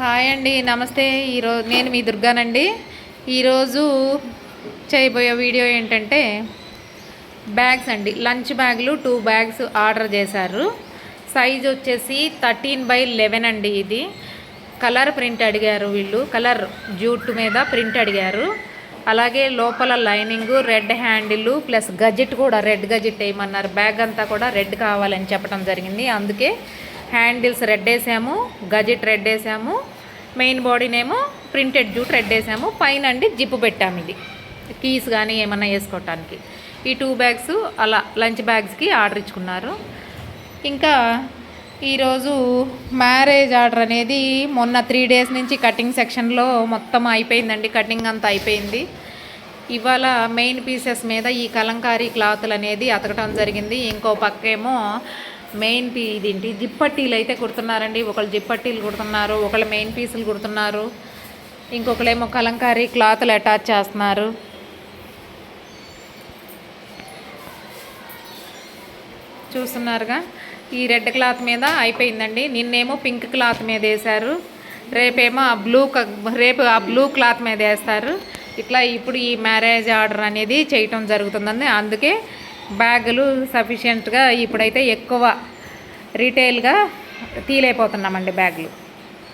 Hi అండి, నమస్తే. ఈరోజు నేను మీ దుర్గానండి. ఈరోజు చేయబోయే వీడియో ఏంటంటే బ్యాగ్స్ అండి. లంచ్ బ్యాగులు 2 బ్యాగ్స్ ఆర్డర్ చేశారు. సైజ్ వచ్చేసి 13/11 అండి. ఇది కలర్ ప్రింట్ అడిగారు వీళ్ళు, కలర్ జూట్ మీద ప్రింట్ అడిగారు. అలాగే లోపల lining, red handle plus gazette కూడా రెడ్ గజెట్ వేయమన్నారు. బ్యాగ్ అంతా కూడా రెడ్ కావాలని చెప్పడం జరిగింది. అందుకే హ్యాండిల్స్ రెడ్ వేసాము, గజెట్ రెడ్ వేసాము, మెయిన్ బాడీనేమో ప్రింటెడ్ జూట్ రెడ్ వేసాము. పైన అండి జిప్పు పెట్టాము. ఇది కీస్ కానీ ఏమన్నా వేసుకోవటానికి. ఈ 2 బ్యాగ్స్ అలా లంచ్ బ్యాగ్స్కి ఆర్డర్ ఇచ్చుకున్నారు. ఇంకా ఈరోజు మ్యారేజ్ ఆర్డర్ అనేది మొన్న 3 డేస్ నుంచి కటింగ్ సెక్షన్లో మొత్తం అయిపోయిందండి. కటింగ్ అంతా అయిపోయింది. ఇవాళ మెయిన్ పీసెస్ మీద ఈ కలంకారీ క్లాతులు అనేది అతకటం జరిగింది. ఇంకో పక్కేమో మెయిన్ ఇదేంటి జిప్పట్టీలు అయితే కుడుతున్నారండి. ఒకళ్ళు జిప్పట్టీలు కుడుతున్నారు, ఒకళ్ళు మెయిన్ పీసులు కుడుతున్నారు, ఇంకొకళ్ళేమో కలంకారీ క్లాతులు అటాచ్ చేస్తున్నారు. చూస్తున్నారుగా, ఈ రెడ్ క్లాత్ మీద అయిపోయిందండి. నిన్నేమో పింక్ క్లాత్ మీద వేశారు, రేపు ఆ బ్లూ క్లాత్ మీద వేస్తారు. ఇట్లా ఇప్పుడు ఈ మ్యారేజ్ ఆర్డర్ అనేది చేయటం జరుగుతుందండి. అందుకే బ్యాగులు సఫిషియెంట్గా ఇప్పుడైతే ఎక్కువ రీటైల్గా తీలేకపోతున్నామండి బ్యాగులు.